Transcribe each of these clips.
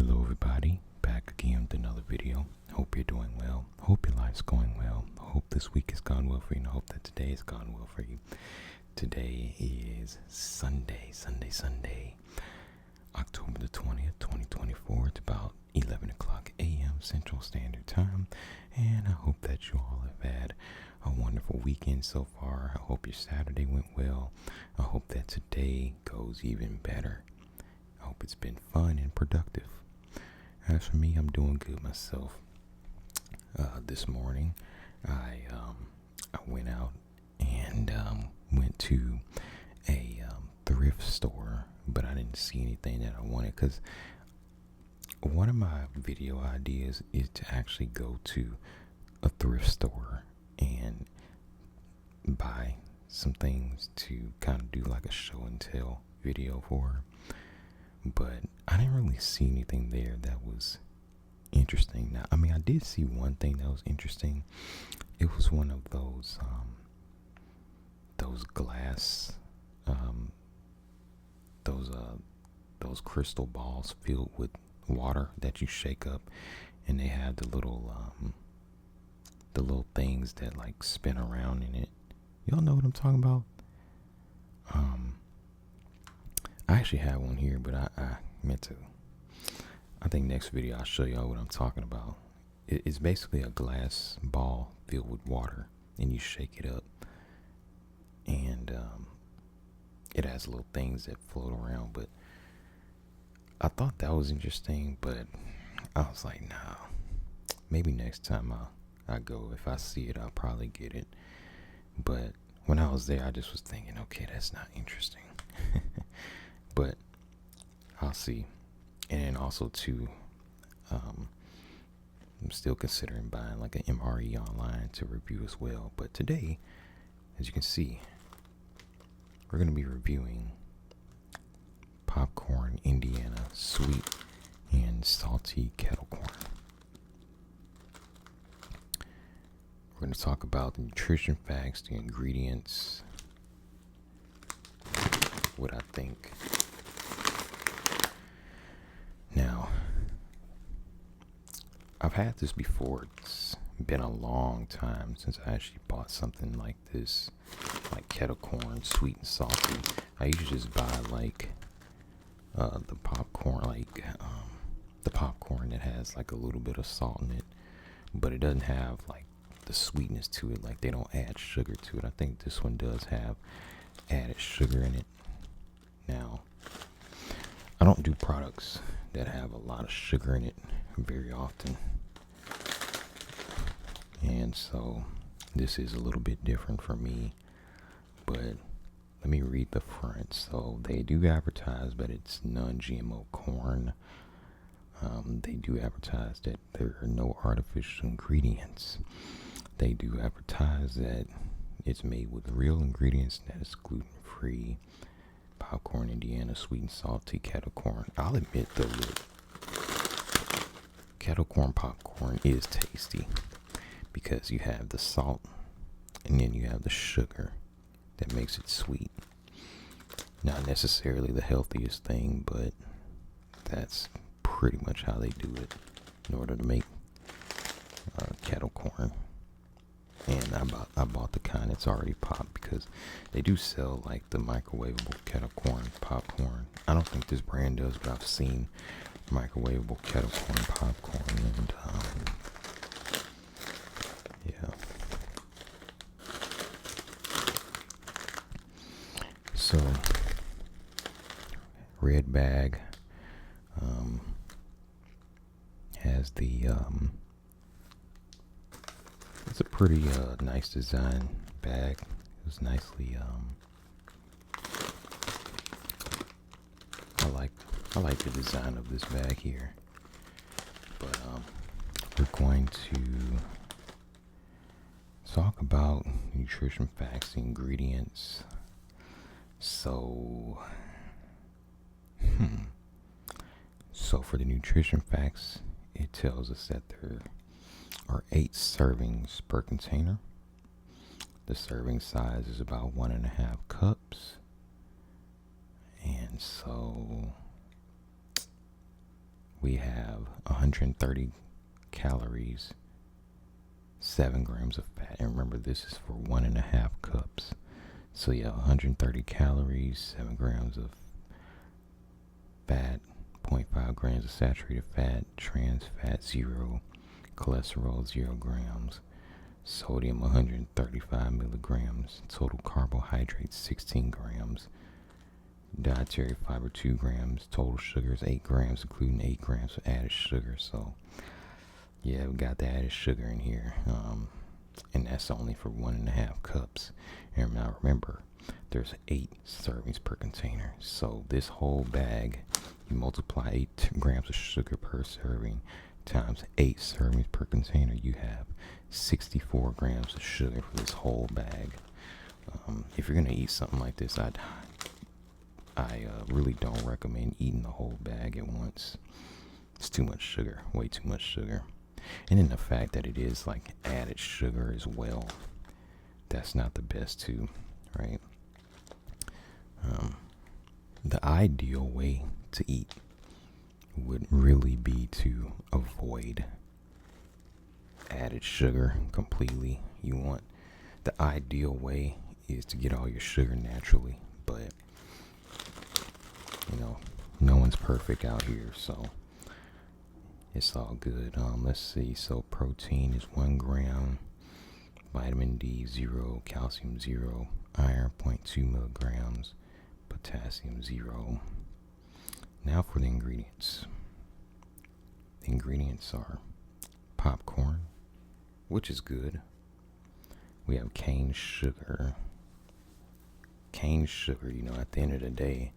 Hello everybody, back again with another video. Hope you're doing well. Hope your life's going well. Hope this week has gone well for you, and I hope that today has gone well for you. Today is Sunday, October the 20th, 2024. It's about 11 o'clock a.m. Central Standard Time, and I hope that you all have had a wonderful weekend so far. I hope your Saturday went well. I hope that today goes even better. I hope it's been fun and productive. As for me, I'm doing good myself. This morning, I went out and went to a thrift store, but I didn't see anything that I wanted, because one of my video ideas is to actually go to a thrift store and buy some things to kind of do like a show and tell video for. But I didn't really see anything there that was interesting. Now, I mean, I did see one thing that was interesting. It was one of those glass, those crystal balls filled with water that you shake up, and they have the little things that like spin around in it. Y'all know what I'm talking about? I actually have one here, but I meant to. I think next video I'll show y'all what I'm talking about. It's basically a glass ball filled with water, and you shake it up, and it has little things that float around. But I thought that was interesting, but I was like, nah, maybe next time I go, if I see it, I'll probably get it. But when I was there, I just was thinking, okay, that's not interesting. But I'll see. And then also too, I'm still considering buying like an MRE online to review as well. But today, as you can see, we're going to be reviewing Popcorn Indiana sweet and salty kettle corn. We're going to talk about the nutrition facts, the ingredients, what I think. Now, I've had this before. It's been a long time since I actually bought something like this, like kettle corn, sweet and salty. I usually just buy like the popcorn that has like a little bit of salt in it, but it doesn't have like the sweetness to it. Like they don't add sugar to it. I think this one does have added sugar in it. Now, I don't do products that have a lot of sugar in it very often, and so this is a little bit different for me. But let me read the front. So they do advertise that it's non-GMO corn. They do advertise that there are no artificial ingredients. They do advertise that it's made with real ingredients, that it's gluten-free. Popcorn Indiana sweet and salty kettle corn. I'll admit though that kettle corn popcorn is tasty, because you have the salt and then you have the sugar that makes it sweet. Not necessarily the healthiest thing, but that's pretty much how they do it in order to make kettle corn. And I bought the kind that's already popped, because they do sell like the microwavable kettle corn popcorn. I don't think this brand does, but I've seen microwavable kettle corn popcorn, and yeah. So red bag has the it's a pretty nice design bag. It was nicely I like the design of this bag here. But we're going to talk about nutrition facts, ingredients. So for the nutrition facts, it tells us that there are 8 servings per container. The serving size is about 1.5 cups. And so we have 130 calories, 7 grams of fat. And remember, this is for 1.5 cups. So yeah, 130 calories, 7 grams of fat, 0.5 grams of saturated fat, trans fat 0, cholesterol 0 grams, sodium 135 milligrams, total carbohydrates 16 grams, dietary fiber 2 grams, total sugars 8 grams, including 8 grams of added sugar. So yeah, we got the added sugar in here, and that's only for 1.5 cups. And now remember, there's 8 servings per container. So this whole bag, you multiply 8 grams of sugar per serving times 8 servings per container, you have 64 grams of sugar for this whole bag. If you're gonna eat something like this, I really don't recommend eating the whole bag at once. It's too much sugar, way too much sugar. And then the fact that it is like added sugar as well, that's not the best too, right? The ideal way to eat would really be to avoid added sugar completely. The ideal way is to get all your sugar naturally, but no one's perfect out here, so it's all good. Let's see. So protein is 1 gram, vitamin D 0, calcium 0, iron 0.2 milligrams, potassium 0. Now for the ingredients. The ingredients are popcorn, which is good. We have cane sugar. Cane sugar, at the end of the day,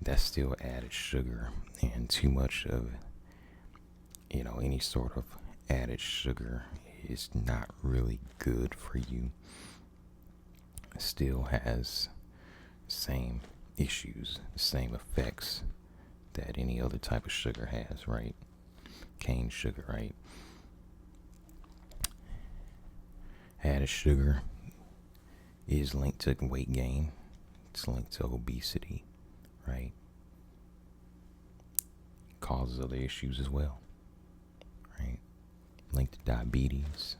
that's still added sugar, and too much of any sort of added sugar is not really good for you. It still has the same issues, the same effects that any other type of sugar has, right? Cane sugar, right? Added sugar is linked to weight gain. It's linked to obesity, right? Causes other issues as well, right? Linked to diabetes,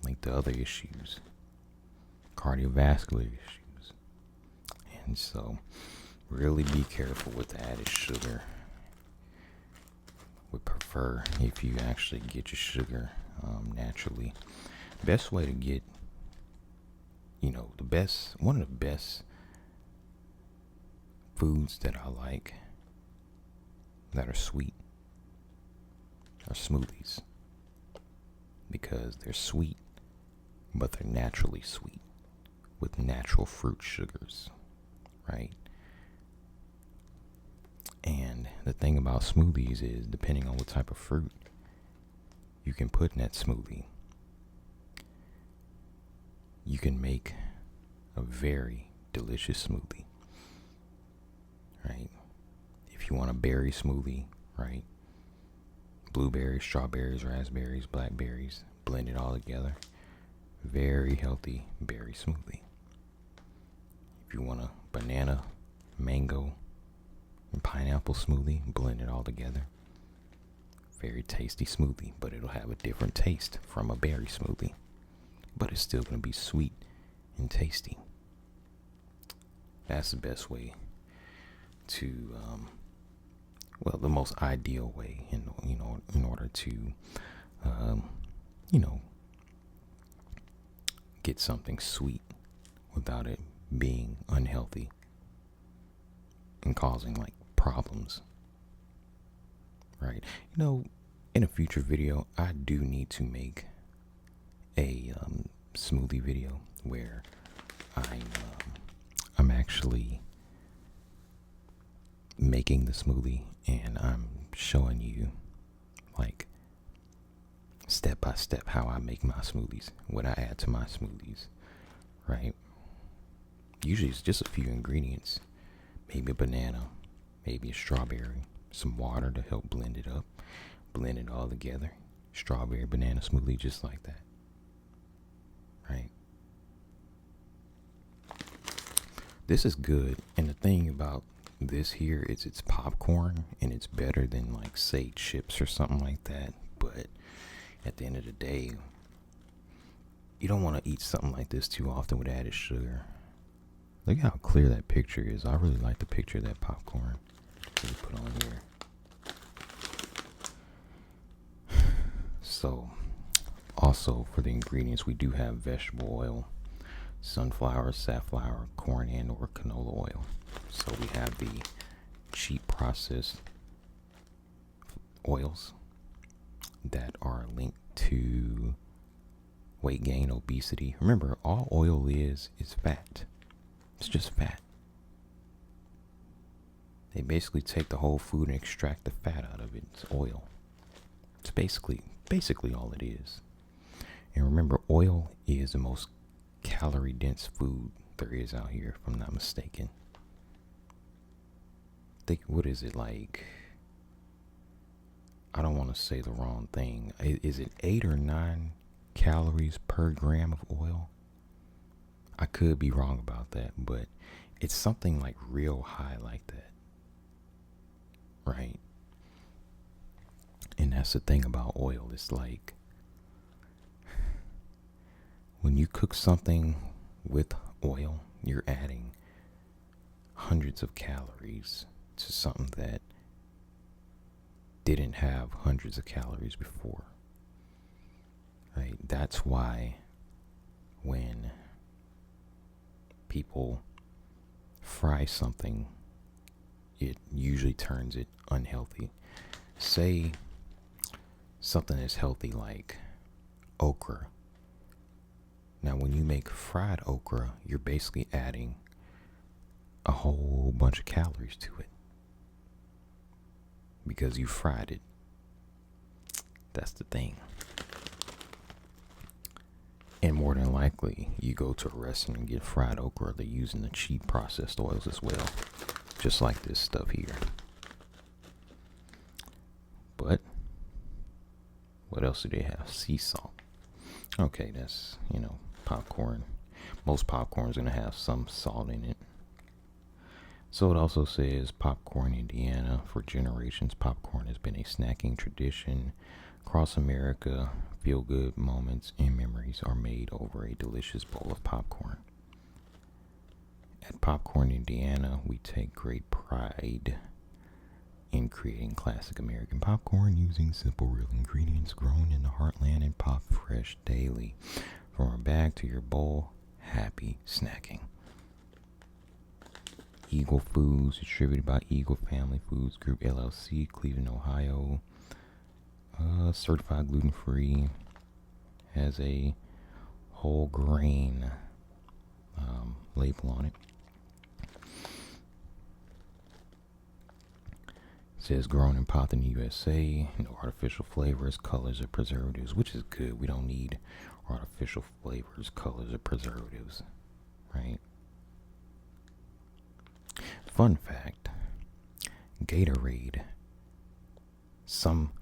linked to other issues, cardiovascular issues. And so really be careful with the added sugar. Would prefer if you actually get your sugar naturally. Best way to get, one of the best foods that I like that are sweet are smoothies, because they're sweet, but they're naturally sweet with natural fruit sugars, right? And the thing about smoothies is, depending on what type of fruit you can put in that smoothie, you can make a very delicious smoothie, right? If you want a berry smoothie, right? Blueberries, strawberries, raspberries, blackberries, blend it all together. Very healthy berry smoothie. If you want a banana, mango, and pineapple smoothie, blend it all together. Very tasty smoothie, but it'll have a different taste from a berry smoothie. But it's still going to be sweet and tasty. That's the best way to, the most ideal way in order to, get something sweet without it being unhealthy and causing like problems, right? In a future video, I do need to make a smoothie video where I'm actually making the smoothie and I'm showing you like step by step how I make my smoothies, what I add to my smoothies, right? Usually it's just a few ingredients, maybe a banana, maybe a strawberry, some water to help blend it up, blend it all together. Strawberry banana smoothie, just like that, right? This is good. And the thing about This here is it's popcorn, and it's better than like say chips or something like that. But at the end of the day, you don't want to eat something like this too often with added sugar. Look how clear that picture is. I really like the picture of that popcorn that we put on here. So, also for the ingredients, we do have vegetable oil, sunflower, safflower, corn, and or canola oil. So we have the cheap processed oils that are linked to weight gain, obesity. Remember, all oil is fat. It's just fat. They basically take the whole food and extract the fat out of it. It's oil. It's basically all it is. And remember, oil is the most calorie dense food there is out here, if I'm not mistaken. What is it like? I don't want to say the wrong thing. Is it 8 or 9 calories per gram of oil? I could be wrong about that, but it's something like real high like that. Right? And that's the thing about oil. It's like when you cook something with oil, you're adding hundreds of calories to something that didn't have hundreds of calories before. Right? That's why when people fry something, it usually turns it unhealthy. Say something is healthy like okra. Now, when you make fried okra, you're basically adding a whole bunch of calories to it because you fried it. That's the thing. And more than likely, you go to a restaurant and get fried okra. They're using the cheap processed oils as well, just like this stuff here. But what else do they have? Sea salt. Okay, that's, popcorn. Most popcorn is going to have some salt in it. So it also says Popcorn, Indiana. For generations, popcorn has been a snacking tradition across America. Feel-good moments and memories are made over a delicious bowl of popcorn. At Popcorn, Indiana, we take great pride in creating classic American popcorn using simple, real ingredients grown in the heartland and popped fresh daily. From our bag to your bowl, happy snacking. Eagle Foods, distributed by Eagle Family Foods Group LLC, Cleveland, Ohio. Certified gluten-free. Has a whole grain label on it. It says grown and popped in the USA. No artificial flavors, colors, or preservatives, which is good. We don't need artificial flavors, colors, or preservatives, right? Fun fact, Gatorade, some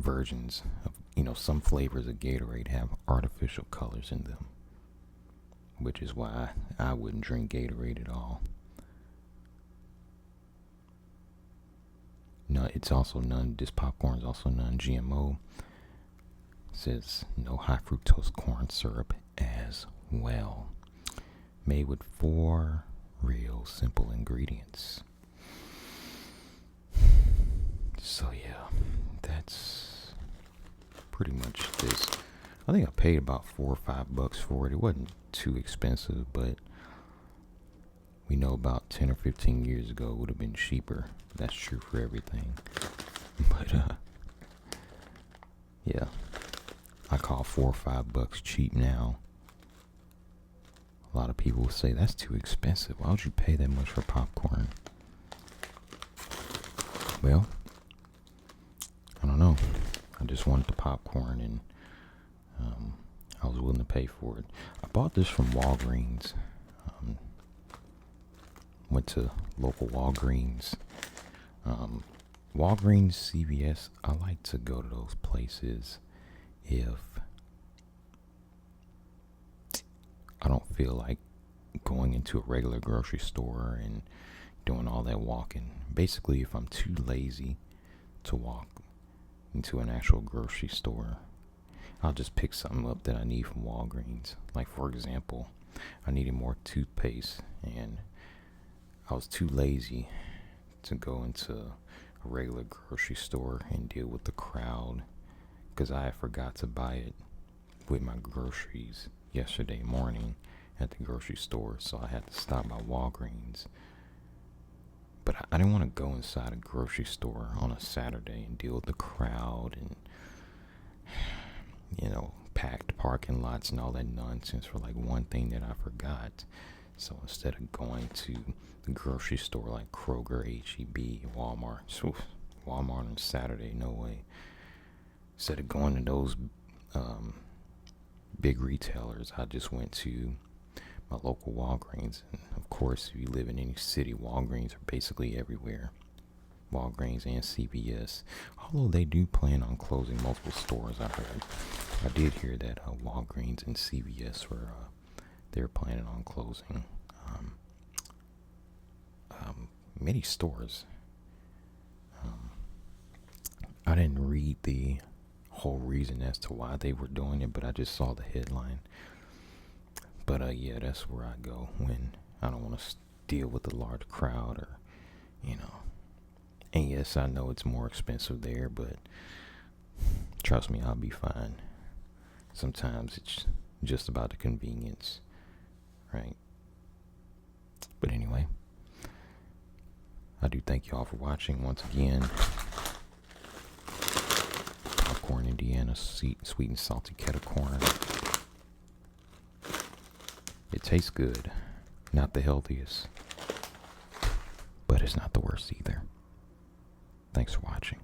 versions of, some flavors of Gatorade have artificial colors in them, which is why I wouldn't drink Gatorade at all. No, it's also this popcorn is also non-GMO. It says no high fructose corn syrup as well. Made with 4 real simple ingredients. So yeah, that's pretty much this. I think I paid about $4 or $5 for it. It wasn't too expensive, but we know about 10 or 15 years ago it would have been cheaper. That's true for everything. But yeah, I call $4 or $5 cheap now. A lot of people will say that's too expensive. Why would you pay that much for popcorn? Well, I don't know. I just wanted the popcorn, and I was willing to pay for it. I bought this from Walgreens. Went to local Walgreens. Walgreens, CVS, I like to go to those places if I don't feel like going into a regular grocery store and doing all that walking. Basically, if I'm too lazy to walk into an actual grocery store, I'll just pick something up that I need from Walgreens. Like, for example, I needed more toothpaste, and I was too lazy to go into a regular grocery store and deal with the crowd because I forgot to buy it with my groceries yesterday morning at the grocery store, so I had to stop by Walgreens. But I didn't want to go inside a grocery store on a Saturday and deal with the crowd and, packed parking lots and all that nonsense for like one thing that I forgot. So instead of going to the grocery store like Kroger, H-E-B, Walmart, Walmart on Saturday, no way. Instead of going to those big retailers, I just went to my local Walgreens. And of course, if you live in any city, Walgreens are basically everywhere. Walgreens and CVS, although they do plan on closing multiple stores. I did hear that Walgreens and CVS they're planning on closing many stores. I didn't read the whole reason as to why they were doing it, but I just saw the headline. But yeah, that's where I go when I don't want to deal with a large crowd or. And yes, I know it's more expensive there, but trust me, I'll be fine. Sometimes it's just about the convenience, right? But anyway, I do thank you all for watching once again. Popcorn, Indiana, sweet and salty kettle corn. It tastes good. Not the healthiest, but it's not the worst either. Thanks for watching.